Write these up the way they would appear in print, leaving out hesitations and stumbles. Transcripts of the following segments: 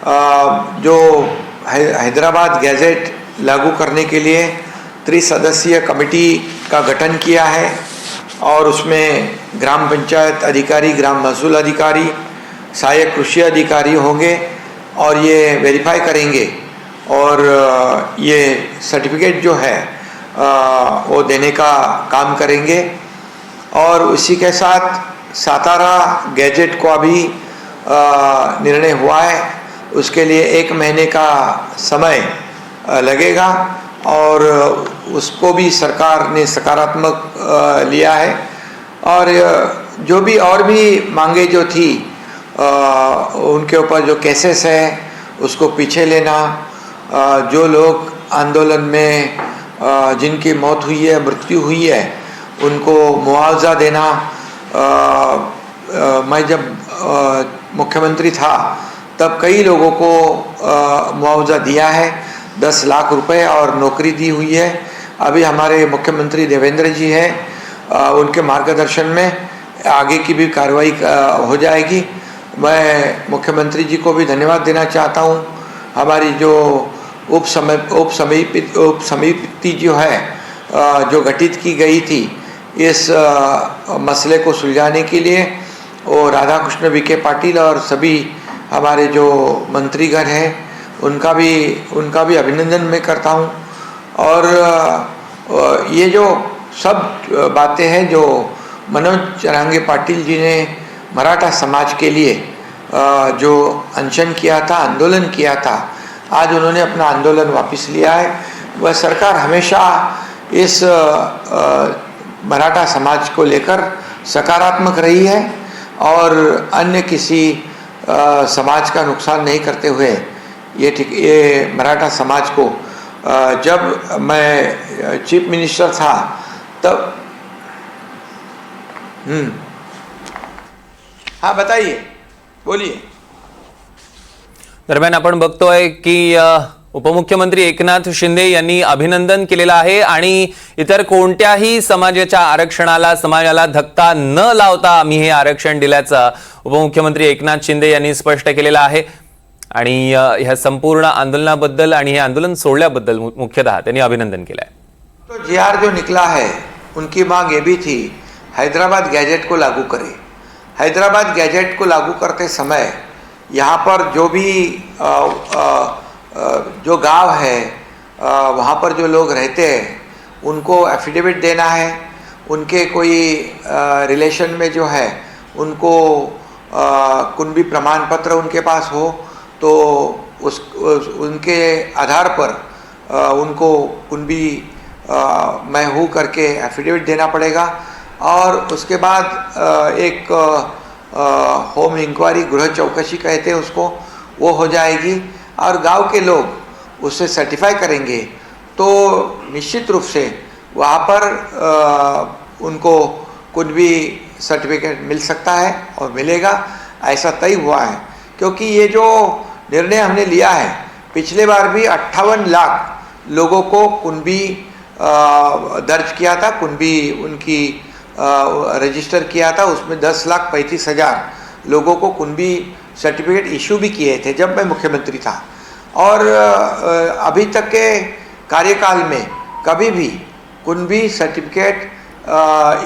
जो हैदराबाद गैजेट लागू करने के लिए त्रिसदस्यीय कमेटी का गठन किया है और उसमें ग्राम पंचायत अधिकारी, ग्राम महसूल अधिकारी, सहायक कृषि अधिकारी होंगे और ये वेरीफाई करेंगे और ये सर्टिफिकेट जो है वो देने का काम करेंगे। और उसी के साथ सातारा गैजेट को अभी निर्णय हुआ है, उसके लिए 1 महीने का समय लगेगा और उसको भी सरकार ने सकारात्मक लिया है। और जो भी और भी मांगे जो थी उनके ऊपर जो केसेस है उसको पीछे लेना, जो लोग आंदोलन में जिनकी मौत हुई है, मृत्यु हुई है, उनको मुआवजा देना। मैं जब मुख्यमंत्री था तब कई लोगों को मुआवजा दिया है, 10 लाख रुपए और नौकरी दी हुई है। अभी हमारे मुख्यमंत्री देवेंद्र जी हैं, उनके मार्गदर्शन में आगे की भी कार्रवाई हो जाएगी। मैं मुख्यमंत्री जी को भी धन्यवाद देना चाहता हूँ। हमारी जो उप समिति जो है जो गठित की गई थी इस मसले को सुलझाने के लिए, और राधा कृष्ण विखे पाटिल और सभी हमारे जो मंत्रीगण हैं उनका भी अभिनंदन मैं करता हूँ। और ये जो सब बातें हैं जो मनोज जरांगे पाटिल जी ने मराठा समाज के लिए जो अनशन किया था, आंदोलन किया था, आज उन्होंने अपना आंदोलन वापस लिया है। वह सरकार हमेशा इस मराठा समाज को लेकर सकारात्मक रही है और अन्य किसी समाज का नुकसान नहीं करते हुए ये मराठा समाज को, जब मैं चीफ मिनिस्टर था तब हाँ बताइए, बोलिए। दरम्यान आपण बघतोय की उपमुख्यमंत्री एकनाथ शिंदे यांनी अभिनंदन केलेलं आहे आणि इतर कोणत्याही समाजाच्या आरक्षणाला, समाजाला धक्का न लावता आम्ही हे आरक्षण दिल्याचं उपमुख्यमंत्री एकनाथ शिंदे यांनी स्पष्ट केलेलं आहे। आणि ह्या संपूर्ण आंदोलनाबद्दल आणि हे आंदोलन सोडल्याबद्दल मुख्यतः त्यांनी अभिनंदन केलं आहे। तो जीआर जो निकला है उनकी मांग ये भी थी हैदराबाद गैजेट को लागू करें। हैदराबाद गैजेट को लागू करते समय यहाँ पर जो भी जो गांव है वहाँ पर जो लोग रहते हैं उनको एफिडेविट देना है, उनके कोई रिलेशन में जो है उनको कुनबी प्रमाण पत्र उनके पास हो तो उनके आधार पर उनको कुनबी मैं हूँ करके एफिडेविट देना पड़ेगा। और उसके बाद एक होम इंक्वायरी, गृह चौकसी कहते हैं उसको, वो हो जाएगी और गांव के लोग उससे सर्टिफाई करेंगे तो निश्चित रूप से वहाँ पर उनको कुछ भी सर्टिफिकेट मिल सकता है और मिलेगा, ऐसा तय हुआ है। क्योंकि ये जो निर्णय हमने लिया है, पिछले बार भी 58 लाख लोगों को कुनबी दर्ज किया था, कुनबी उनकी रजिस्टर किया था, उसमें 10,35,000 लोगों को कुनबी सर्टिफिकेट इशू भी किए थे जब मैं मुख्यमंत्री था। और अभी तक के कार्यकाल में कभी भी कुनबी सर्टिफिकेट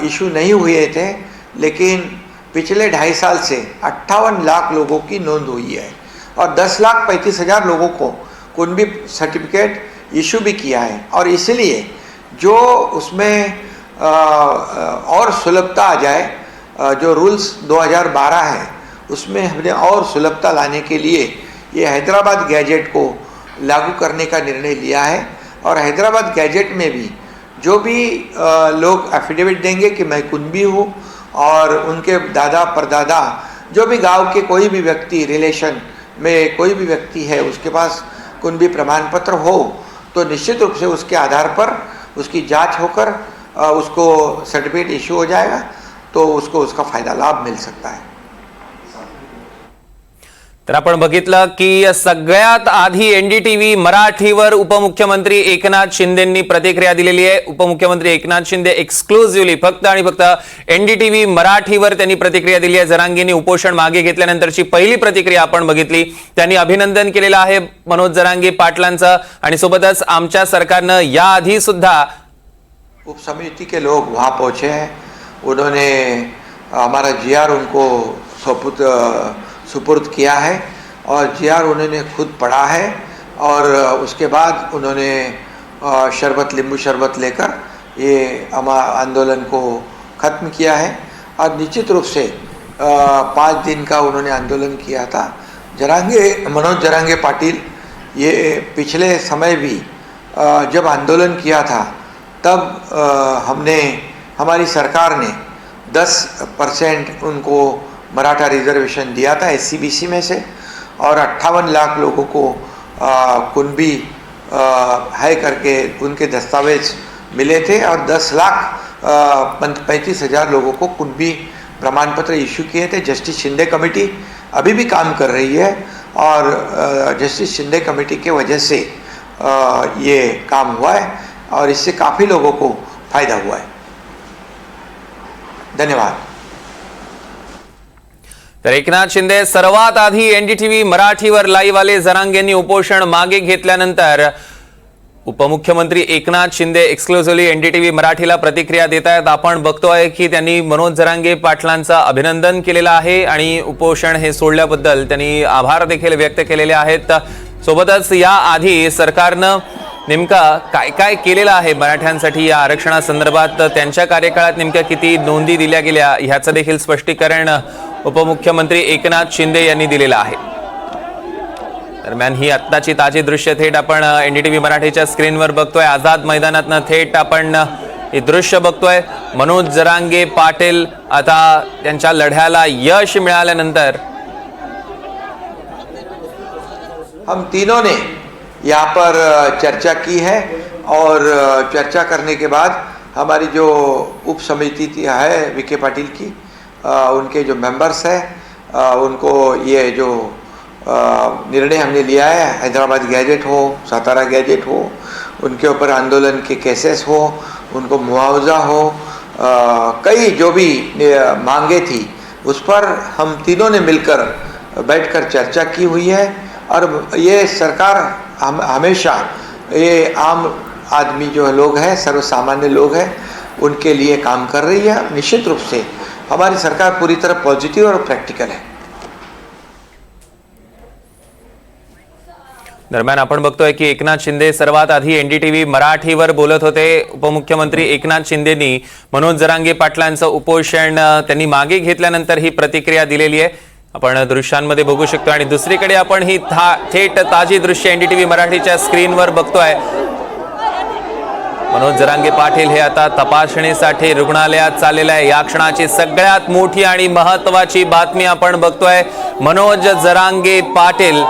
इशू नहीं हुए थे, लेकिन पिछले 2.5 साल से 58 लाख लोगों की नोंद हुई है और 10,35,000 लोगों को कुनबी सर्टिफिकेट इशू भी किया है। और इसलिए जो उसमें और सुलभता आ जाए, जो रूल्स 2012 है उसमें हमने और सुलभता लाने के लिए ये हैदराबाद गैजेट को लागू करने का निर्णय लिया है। और हैदराबाद गैजेट में भी जो भी लोग एफिडेविट देंगे कि मैं कुनबी हूँ और उनके दादा परदादा, जो भी गांव के कोई भी व्यक्ति, रिलेशन में कोई भी व्यक्ति है उसके पास कुनबी प्रमाण पत्र हो, तो निश्चित रूप से उसके आधार पर उसकी जांच होकर उसको सर्टिफिकेट इशू हो जाएगा, तो उसको उसका फ़ायदा लाभ मिल सकता है। तर आपण बघितलं की सगळ्यात आधी एनडीटीव्ही मराठीवर उपमुख्यमंत्री एकनाथ शिंदेंनी प्रतिक्रिया दिलेली आहे. उपमुख्यमंत्री एकनाथ शिंदे एक्सक्लुझिव्हली फक्त आणि फक्त एनडीटीव्ही मराठीवर त्यांनी प्रतिक्रिया दिली आहे. जरांगेंनी उपोषण मागे घेतल्यानंतरची पहिली प्रतिक्रिया आपण बघितली. त्यांनी अभिनंदन केलेलं आहे मनोज जरांगे पाटलांचं आणि सोबतच आमच्या सरकारनं याआधी सुद्धा उपसमिति के लोग वहाँ पहुँचे हैं. उन्होंने हमारा जीआर उनको सुपुर्द किया है और जीआर उन्होंने खुद पढ़ा है और उसके बाद उन्होंने नींबू शरबत लेकर ये आंदोलन को ख़त्म किया है. और निश्चित रूप से 5 दिन का उन्होंने आंदोलन किया था. मनोज जरांगे पाटिल ये पिछले समय भी जब आंदोलन किया था तब हमारी सरकार ने 10% उनको मराठा रिजर्वेशन दिया था SC/BC में से और 58 लाख लोगों को कुनबी है करके उनके दस्तावेज मिले थे और 10,35,000 लोगों को कुनबी प्रमाण पत्र इशू किए थे. जस्टिस शिंदे कमेटी अभी भी काम कर रही है और जस्टिस शिंदे कमेटी के वजह से ये काम हुआ है और इससे काफ़ी लोगों को फायदा हुआ है. धन्यवाद. तर एकनाथ शिंदे सर्वात आधी एनडीटीव्ही मराठीवर लाईव्ह आले. जरांगेंनी उपोषण मागे घेतल्यानंतर उपमुख्यमंत्री एकनाथ शिंदे एक्सक्लुझिव्हली एनडीटीव्ही मराठीला प्रतिक्रिया देत आहेत. आपण बघतोय की त्यांनी मनोज जरांगे पाटलांचं अभिनंदन केलेलं आहे आणि उपोषण हे सोडल्याबद्दल त्यांनी आभार देखील व्यक्त केलेले आहेत. सोबतच याआधी सरकारनं नेमका काय काय केलेलं आहे मराठ्यांसाठी या आरक्षणासंदर्भात, त्यांच्या कार्यकाळात नेमक्या किती नोंदी दिल्या गेल्या ह्याचं देखील स्पष्टीकरण उपमुख्यमंत्री एकनाथ शिंदे यांनी दिलेलं आहे. दरम्यान ही आत्ताची ताजी दृश्य थेट आपण एनडीटीव्ही मराठीच्या स्क्रीनवर बघतोय. आझाद मैदानातनं थेट आपण हे दृश्य बघतोय. मनोज जरांगे पाटील आता त्यांच्या लढ्याला यश मिळाल्यानंतर हम तीनों ने यहाँ पर चर्चा की है और चर्चा करने के बाद हमारी जो उप समिति है विखे पाटिल की, उनके जो मेंबर्स हैं उनको ये जो निर्णय हमने लिया है, हैदराबाद गैजेट हो, सातारा गैजेट हो, उनके ऊपर आंदोलन के केसेस हो, उनको मुआवजा हो, कई जो भी मांगे थी उस पर हम तीनों ने मिलकर बैठकर चर्चा की हुई है. और ये सरकार हमेशा ये आम आदमी जो लोग हैं, सर्वसामान्य लोग हैं, उनके लिए काम कर रही है. निश्चित रूप से हमारी सरकार पूरी तरह पॉजिटिव और प्रैक्टिकल है. दरम्यान आपण बघतोय की एकनाथ शिंदे सर्वात आधी एनडीटीव्ही मराठीवर बोलत होते. उपमुख्यमंत्री एकनाथ शिंदेंनी मनोज जरांगे पाटलांचं उपोषण त्यांनी मागे घेतल्यानंतर ही प्रतिक्रिया दिलेली आहे. आपण दृश्यांमध्ये बघू शकतो आणि दुसरीकडे आपण ही थेट ताजी दृश्य एनडीटीव्ही मराठीच्या स्क्रीनवर बघतोय. मनोज जरांगे पाटील हे आता तपासणीसाठी रुग्णालयात चाललेले आहे. या क्षणाची सगळ्यात मोठी आणि महत्त्वाची बातमी आपण बघतोय. मनोज जरांगे पाटील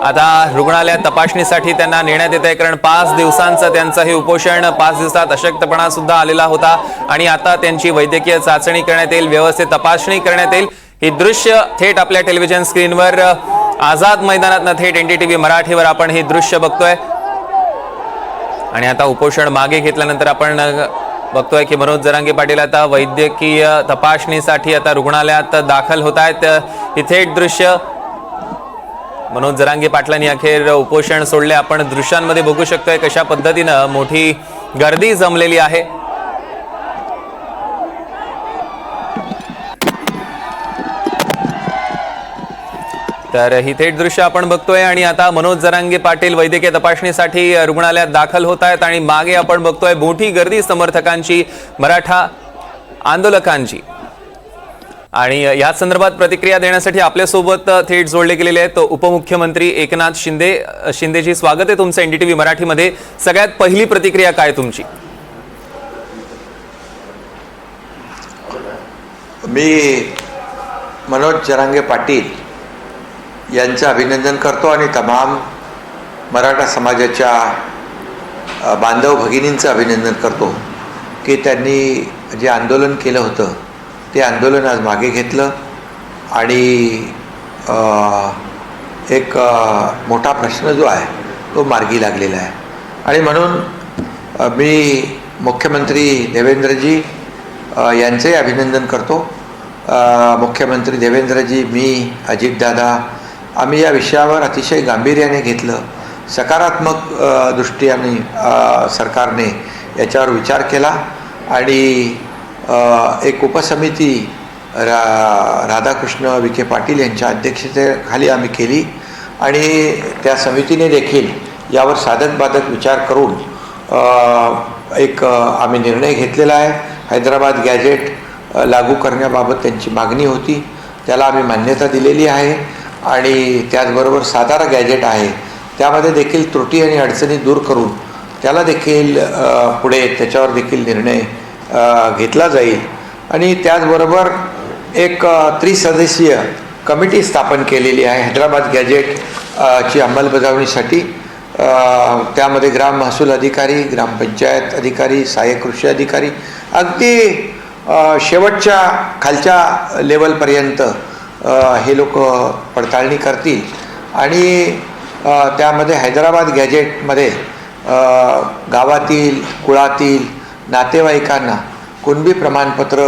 आता रुग्णालयात तपासणीसाठी त्यांना नेण्यात येत आहे. कारण 5 दिवसांचं त्यांचं हे उपोषण, 5 दिवसात अशक्तपणा सुद्धा आलेला होता आणि आता त्यांची वैद्यकीय चाचणी करण्यात येईल, व्यवस्थित तपासणी करण्यात येईल. ही दृश्य थेट आपल्या टेलिव्हिजन स्क्रीनवर आझाद मैदानातनं थेट एनडीटीव्ही मराठीवर आपण हे दृश्य बघतोय. आणि आता उपोषण मागे घेतल्यानंतर आपण बघतोय की मनोज जरांगे पाटील आता वैद्यकीय तपासणीसाठी आता रुग्णालयात दाखल होत आहेत. ही थेट दृश्य मनोज जरांगे पाटलांनी अखेर उपोषण सोडले. आपण दृश्यांमध्ये बघू शकतोय कशा पद्धतीनं मोठी गर्दी जमलेली आहे. तर ही थेट दृश्य आपण बघतोय आणि आता मनोज जरांगे पाटील वैद्यकीय तपासणीसाठी रुग्णालयात दाखल होत आहेत आणि मागे आपण बघतोय मोठी गर्दी समर्थकांची, मराठा आंदोलकांची. आणि या संदर्भात प्रतिक्रिया देण्यासाठी आपल्यासोबत थेट जोडले गेलेले आहेत उपमुख्यमंत्री एकनाथ शिंदे. शिंदेजी, स्वागत आहे तुमचं एनडीटीव्ही मराठीमध्ये. सगळ्यात पहिली प्रतिक्रिया काय तुमची? मी मनोज जरांगे पाटील यांचं अभिनंदन करतो आणि तमाम मराठा समाजाच्या बांधव भगिनींचं अभिनंदन करतो की त्यांनी जे आंदोलन केलं होतं ते आंदोलन आज मागे घेतलं आणि एक मोठा प्रश्न जो आहे तो मार्गी लागलेला आहे. आणि म्हणून मी मुख्यमंत्री देवेंद्रजी यांचे अभिनंदन करतो. मुख्यमंत्री देवेंद्रजी, मी, अजितदादा आम्ही या विषयावर अतिशय गांभीर्याने घेतलं. सकारात्मक दृष्टीने सरकारने याच्यावर विचार केला आणि एक उपसमिती राधाकृष्ण विखे पाटील यांच्या अध्यक्षतेखाली आम्ही केली आणि त्या समितीने देखील यावर साधक बाधक विचार करून एक आम्ही निर्णय घेतलेला आहे. हैदराबाद गॅजेट लागू करण्याबाबत त्यांची मागणी होती, त्याला आम्ही मान्यता दिलेली आहे. आणि त्याचबरोबर साधारण गॅजेट आहे त्यामध्ये देखील त्रुटी आणि अडचणी दूर करून त्याला देखील पुढे त्याच्यावर देखील निर्णय घेतला जाईल. आणि त्याचबरोबर एक त्रिसदस्यीय कमिटी स्थापन केलेली आहे हैदराबाद गॅजेट ची अंमलबजावणीसाठी. त्यामध्ये ग्राम महसूल अधिकारी, ग्रामपंचायत अधिकारी, सहाय्यक कृषी अधिकारी अगदी शेवटच्या खालच्या लेवलपर्यंत हे लोक पडताळणी करतील. आणि त्यामध्ये हैदराबाद गॅजेटमध्ये गावातील कुळातील नातेवाईकांना कुणबी प्रमाणपत्र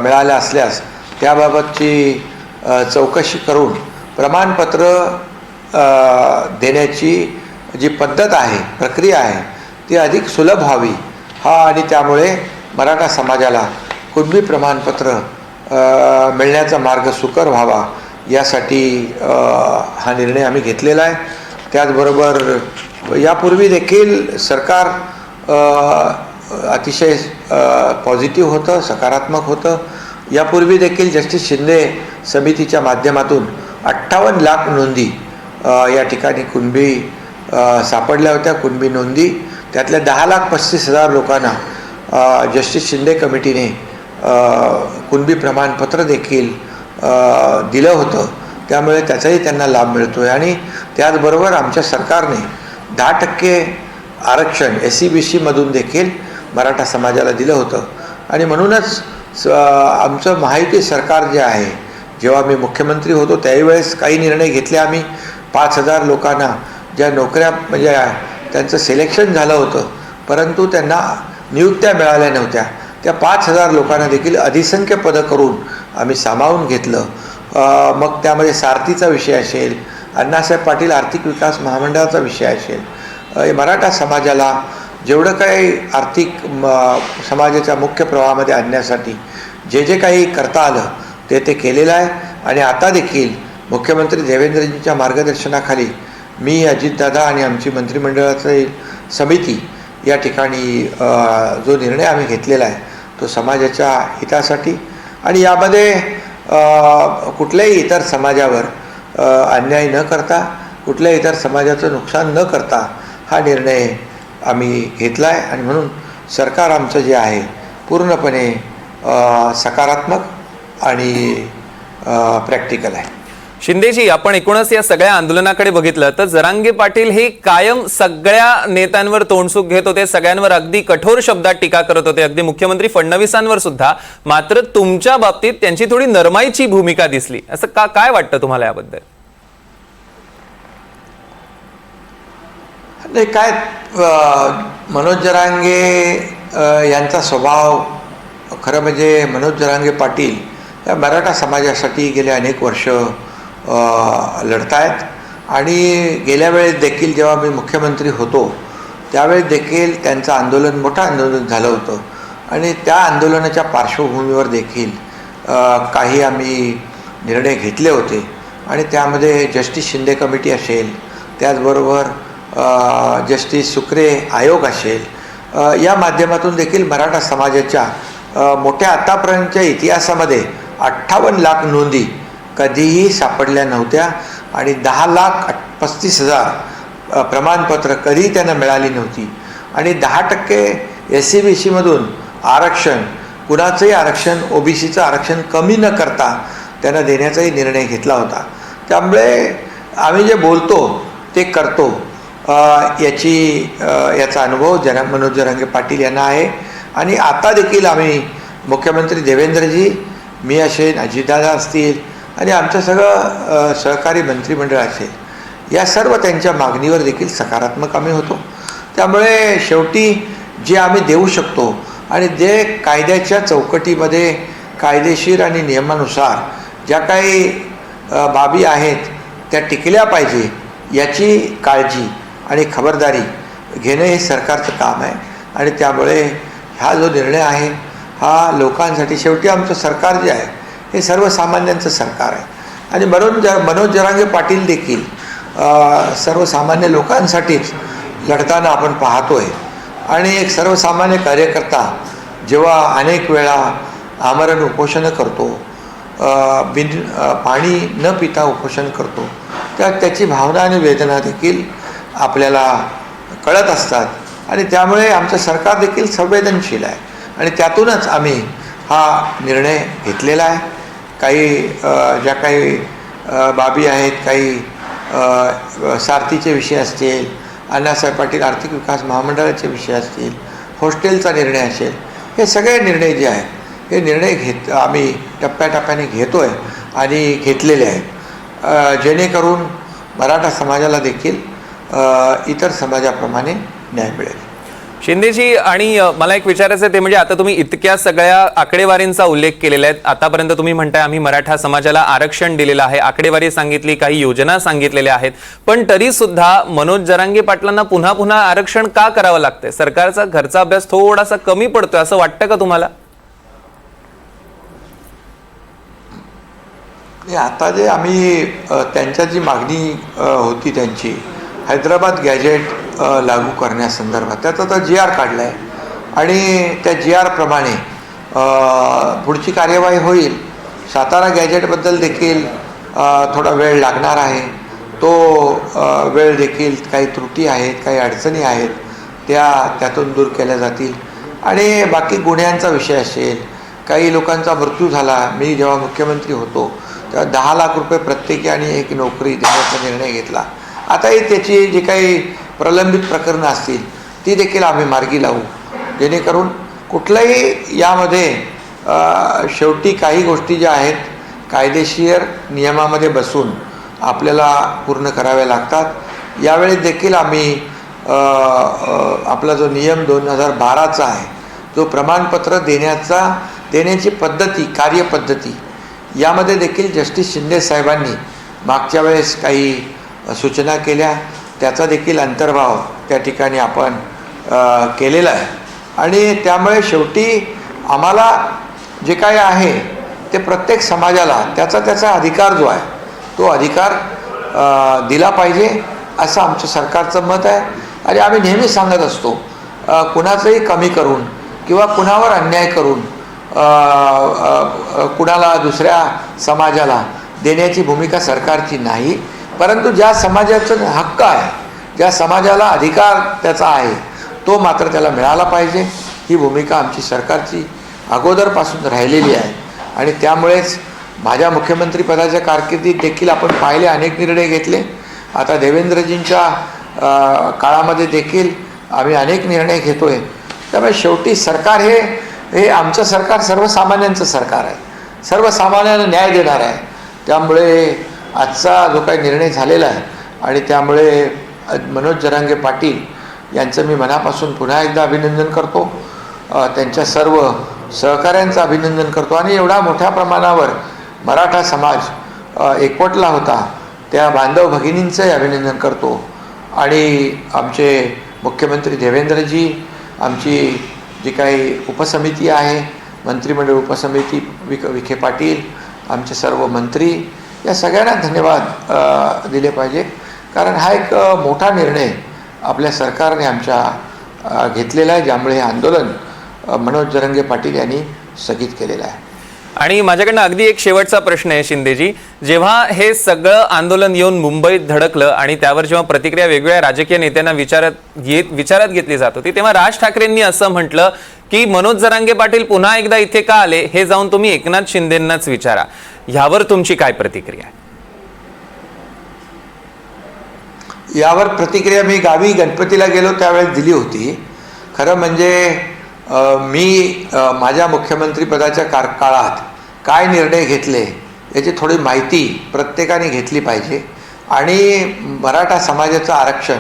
मिळालं असल्यास त्याबाबतची चौकशी करून प्रमाणपत्र देण्याची जी पद्धत आहे, प्रक्रिया आहे ती अधिक सुलभ व्हावी आणि त्यामुळे मराठा समाजाला कुणबी प्रमाणपत्र मिळण्याचा मार्ग सुकर व्हावा यासाठी हा निर्णय आम्ही घेतलेला आहे. त्याचबरोबर यापूर्वी देखील सरकार अतिशय पॉझिटिव्ह होतं, सकारात्मक होतं. यापूर्वी देखील जस्टिस शिंदे समितीच्या माध्यमातून 58 लाख नोंदी या ठिकाणी कुणबी सापडल्या होत्या. कुणबी नोंदी त्यातल्या 10,35,000 लोकांना जस्टिस शिंदे कमिटीने कुणबी प्रमाणपत्र देखील दिलं होतं. त्यामुळे त्याचाही त्यांना लाभ मिळतो आहे. आणि त्याचबरोबर आमच्या सरकारने 10% आरक्षण SC-BC मधून देखील मराठा समाजाला दिलं होतं. आणि म्हणूनच आमचं महायुती सरकार जे आहे, जेव्हा मी मुख्यमंत्री होतो त्यावेळेस काही निर्णय घेतले आम्ही. 5,000 लोकांना ज्या नोकऱ्या म्हणजे त्यांचं सिलेक्शन झालं होतं परंतु त्यांना नियुक्त्या मिळाल्या नव्हत्या, त्या 5,000 लोकांना देखील अधिसंख्य पदं करून आम्ही सामावून घेतलं. मग त्यामध्ये सारथीचा विषय असेल, अण्णासाहेब पाटील आर्थिक विकास महामंडळाचा विषय असेल, मराठा समाजाला जेवढं काही आर्थिक समाजाच्या मुख्य प्रवाहामध्ये आणण्यासाठी जे जे काही करता आलं ते केलेलं आहे. आणि आता देखील मुख्यमंत्री देवेंद्रजींच्या मार्गदर्शनाखाली मी, अजितदादा आणि आमची मंत्रिमंडळाची समिती या ठिकाणी जो निर्णय आम्ही घेतलेला आहे तो समाजाच्या हितासाठी आणि यामध्ये कुठल्याही इतर समाजावर अन्याय न करता, कुठल्याही इतर समाजाचं नुकसान न करता हा निर्णय आम्ही घेतला आहे. आणि म्हणून सरकार आमचं जे आहे पूर्णपणे सकारात्मक आणि प्रॅक्टिकल आहे. शिंदेजी, आपण एकूणच या सगळ्या आंदोलनाकडे बघितलं तर जरांगे पाटील हे कायम सगळ्या नेत्यांवर तोंडसुख घेत होते, सगळ्यांवर अगदी कठोर शब्दात टीका करत होते, अगदी मुख्यमंत्री फडणवीसांवर सुद्धा. मात्र तुमच्या बाबतीत त्यांची थोडी नरमाईची भूमिका दिसली. असं काय वाटतं तुम्हाला याबद्दल? नाही, काय मनोज जरांगे यांचा स्वभाव खरं म्हणजे मनोज जरांगे पाटील या मराठा समाजासाठी गेले अनेक वर्ष लढतायत. आणि गेल्या वेळेस देखील जेव्हा मी मुख्यमंत्री होतो त्यावेळेस देखील त्यांचं आंदोलन, मोठं आंदोलन झालं होतं. आणि त्या आंदोलनाच्या पार्श्वभूमीवर देखील काही आम्ही निर्णय घेतले होते. आणि त्यामध्ये जस्टिस शिंदे कमिटी असेल, त्याचबरोबर जस्टिस सुक्रे आयोग असेल, या माध्यमातून देखील मराठा समाजाच्या मोठ्या आतापर्यंतच्या इतिहासामध्ये 58 लाख नोंदी कधीही सापडल्या नव्हत्या. आणि 10,35,000 प्रमाणपत्र कधीही त्यांना मिळाली नव्हती. आणि 10% SC-BC मधून आरक्षण, कुणाचंही आरक्षण, OBCचं आरक्षण कमी न करता त्यांना देण्याचाही निर्णय घेतला होता. त्यामुळे आम्ही जे बोलतो ते करतो याचा अनुभव मनोज जरांगे पाटील यांना आहे. आणि आता देखील आम्ही मुख्यमंत्री देवेंद्रजी, मी असेल, अजितदादा असतील आणि आमचं सगळं सहकारी मंत्रिमंडळ असेल या सर्व त्यांच्या मागणीवर देखील सकारात्मक आम्ही होतो. त्यामुळे शेवटी जे आम्ही देऊ शकतो आणि जे कायद्याच्या चौकटीमध्ये कायदेशीर आणि नियमानुसार ज्या काही बाबी आहेत त्या टिकल्या पाहिजे याची काळजी आणि खबरदारी घेणं हे सरकारचं काम आहे. आणि त्यामुळे हा जो निर्णय आहे हा लोकांसाठी, शेवटी आमचं सरकार जे आहे हे सर्वसामान्यांचं सरकार आहे आणि मनोज जरांगे पाटील देखील सर्वसामान्य लोकांसाठीच लढताना आपण पाहतोय. आणि एक सर्वसामान्य कार्यकर्ता जेव्हा अनेक वेळा आमरण उपोषण करतो, पाणी न पिता उपोषण करतो, त्याची भावना आणि वेदना देखील आपल्याला कळत असतात. आणि त्यामुळे आमचं सरकार देखील संवेदनशील आहे आणि त्यातूनच आम्ही हा निर्णय घेतलेला आहे. काही ज्या काही बाबी आहेत, काही सारथीचे विषय असतील, अण्णासाहेब पाटील आर्थिक विकास महामंडळाचे विषय असतील, हॉस्टेलचा निर्णय असेल, हे सगळे निर्णय जे आहेत हे निर्णय आम्ही टप्प्याटप्प्याने घेतो आहे आणि घेतलेले आहेत, जेणेकरून मराठा समाजाला देखील इतर समाजाप्रमाणे न्याय मिळेल. शिंदेजी, आणि मला एक विचारायचं आहे ते म्हणजे आता तुम्ही इतक्या सगळ्या आकडेवारींचा उल्लेख केलेला आहे. आतापर्यंत तुम्ही म्हणताय आम्ही मराठा समाजाला आरक्षण दिलेलं आहे, आकडेवारी सांगितली, काही योजना सांगितलेल्या आहेत, पण तरी सुद्धा मनोज जरांगे पाटलांना पुन्हा पुन्हा आरक्षण का करावं लागतंय? सरकारचा घरचा अभ्यास थोडासा कमी पडतोय असं वाटतं का तुम्हाला? आता जे आम्ही त्यांच्या जी मागणी होती त्यांची हैदराबाद गॅजेट लागू करण्यासंदर्भात त्याचा तर GR काढला आहे आणि त्या GR प्रमाणे पुढची कार्यवाही होईल. सातारा गॅजेटबद्दल देखील थोडा वेळ लागणार आहे. तो वेळ देखील काही त्रुटी आहेत, काही अडचणी आहेत, त्यातून दूर केल्या जातील. आणि बाकी गुन्ह्यांचा विषय असेल, काही लोकांचा मृत्यू झाला, मी जेव्हा मुख्यमंत्री होतो तेव्हा 10 लाख रुपये प्रत्येकी आणि एक नोकरी देण्याचा निर्णय घेतला. आताही त्याची जी काही प्रलंबित प्रकरणं असतील ती देखील आम्ही मार्गी लावू, जेणेकरून कुठल्याही यामध्ये शेवटी काही गोष्टी ज्या आहेत कायदेशीर नियमामध्ये बसून आपल्याला पूर्ण कराव्या लागतात. यावेळी देखील आम्ही आपला जो नियम 2012चा आहे, जो प्रमाणपत्र देण्याची पद्धती, कार्यपद्धती, यामध्ये देखील जस्टिस शिंदे साहेबांनी मागच्या वेळेस काही सूचना केल्या, त्याचा देखील अंतर्भाव त्या ठिकाणी आपण केलेला आहे. आणि त्यामुळे शेवटी आम्हाला जे काय आहे ते प्रत्येक समाजाला त्याचा अधिकार जो आहे तो अधिकार दिला पाहिजे असं आमचं सरकारचं मत आहे. आणि आम्ही नेहमी सांगत असतो, कुणाचंही कमी करून किंवा कुणावर अन्याय करून कुणाला दुसऱ्या समाजाला देण्याची भूमिका सरकारची नाही. परंतु ज्या समाजाचा हक्क आहे, ज्या समाजाला अधिकार त्याचा आहे, तो मात्र त्याला मिळाला पाहिजे, ही भूमिका आमची सरकारची अगोदरपासून राहिलेली आहे. आणि त्यामुळेच माझ्या मुख्यमंत्रीपदाच्या कारकिर्दीत देखील आपण पाहिले अनेक निर्णय घेतले. आता देवेंद्रजींच्या काळामध्ये देखील आम्ही अनेक निर्णय घेतोय. त्यामुळे शेवटी सरकार हे आमचं सरकार सर्वसामान्यांचं सरकार आहे, सर्वसामान्यांना न्याय देणार आहे. त्यामुळे आजचा जो काही निर्णय झालेला आहे आणि त्यामुळे मनोज जरांगे पाटील यांचं मी मनापासून पुन्हा एकदा अभिनंदन करतो, त्यांच्या सर्व सहकाऱ्यांचं अभिनंदन करतो. आणि एवढा मोठ्या प्रमाणावर मराठा समाज एकवटला होता त्या बांधव भगिनींचंही अभिनंदन करतो. आणि आमचे मुख्यमंत्री देवेंद्रजी, आमची जी काही उपसमिती आहे, मंत्रिमंडळ उपसमिती, विखे पाटील, आमचे सर्व मंत्री, या सगळ्यांना धन्यवाद दिले पाहिजे. कारण हा एक मोठा निर्णय आपल्या सरकारने आमच्या घेतलेला आहे, ज्यामुळे हे आंदोलन मनोज जरांगे पाटील यांनी स्थगित केलेलं आहे. आणि माझ्याकडनं अगदी एक शेवटचा प्रश्न आहे शिंदेजी, जेव्हा हे सगळं आंदोलन येऊन मुंबईत धडकलं आणि त्यावर जेव्हा प्रतिक्रिया वेगवेगळ्या राजकीय नेत्यांना विचारात घेतली जात होती, तेव्हा राज ठाकरेंनी असं म्हटलं की मनोज जरांगे पाटील पुन्हा एकदा इथे का आले हे जाऊन तुम्ही एकनाथ शिंदेंनाच विचारा. ह्यावर तुमची काय प्रतिक्रिया आहे? यावर प्रतिक्रिया मी गावी गणपतीला गेलो त्यावेळेस दिली होती. खरं म्हणजे मी माझ्या मुख्यमंत्रीपदाच्या काळात काय निर्णय घेतले याची थोडी माहिती प्रत्येकाने घेतली पाहिजे. आणि मराठा समाजाचं आरक्षण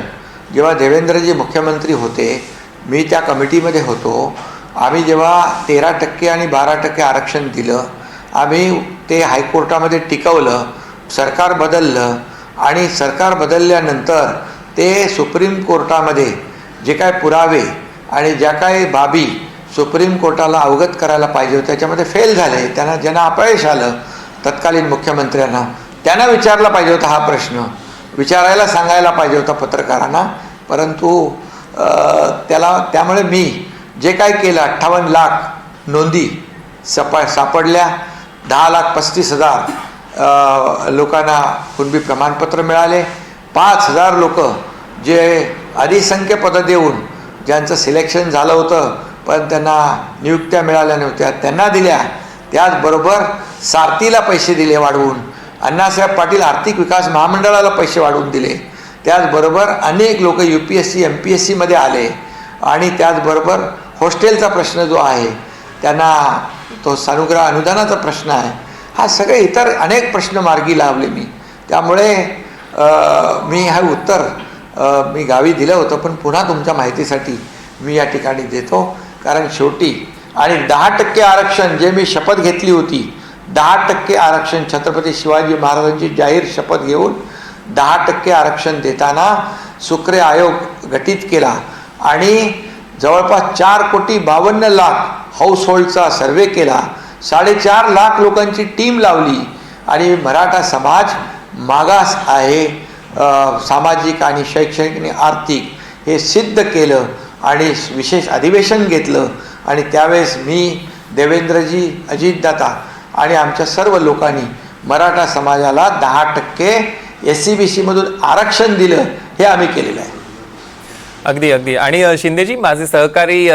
जेव्हा देवेंद्रजी मुख्यमंत्री होते, मी त्या कमिटीमध्ये होतो. आम्ही जेव्हा 13% आणि 12% आरक्षण दिलं, आम्ही ते हायकोर्टामध्ये टिकवलं, सरकार बदललं आणि सरकार बदलल्यानंतर ते सुप्रीम कोर्टामध्ये जे काय पुरावे आणि ज्या काही बाबी सुप्रीम कोर्टाला अवगत करायला पाहिजे होते त्याच्यामध्ये फेल झाले. ज्यांना अपयश आलं तत्कालीन मुख्यमंत्र्यांना, त्यांना विचारला पाहिजे होता हा प्रश्न, विचारायला सांगायला पाहिजे होता पत्रकारांना. परंतु त्यामुळे मी जे काय केलं, 58 लाख नोंदी सापडल्या, 10,35,000 लोकांना कुणबी प्रमाणपत्र मिळाले, 5,000 लोक जे अधिसंख्य पदं देऊन ज्यांचं सिलेक्शन झालं होतं पण त्यांना नियुक्त्या मिळाल्या नव्हत्या त्यांना दिल्या. त्याचबरोबर सारथीला पैसे दिले वाढवून, अण्णासाहेब पाटील आर्थिक विकास महामंडळाला पैसे वाढवून दिले. त्याचबरोबर अनेक लोक UPSC MPSC मध्ये आले आणि त्याचबरोबर हॉस्टेलचा प्रश्न जो आहे, त्यांना तो सानुग्रह अनुदानाचा प्रश्न आहे, हा सगळे इतर अनेक प्रश्न मार्गी लावले मी. त्यामुळे मी हे उत्तर मी गावी दिलं होतं, पण पुन्हा तुमच्या माहितीसाठी मी या ठिकाणी देतो. कारण शेवटी आणि 10% आरक्षण जे मी शपथ घेतली होती, 10% आरक्षण छत्रपती शिवाजी महाराजांची जाहीर शपथ घेऊन 10% आरक्षण देताना सुक्रे आयोग गठीत केला आणि जवळपास 4,52,00,000 हाऊसहोल्डचा सर्वे केला, 4.5 लाख लोकांची टीम लावली आणि मराठा समाज मागास आहे, सामाजिक आणि शैक्षणिक आणि आर्थिक, हे सिद्ध केलं आणि विशेष अधिवेशन घेतलं. आणि त्यावेळेस मी, देवेंद्रजी, अजितदादा आणि आमच्या सर्व लोकांनी मराठा समाजाला 10% SC-BC मधून आरक्षण दिलं, हे आम्ही केलेलं आहे. अगदी अगदी. आणि शिंदेजी, माझे सहकारी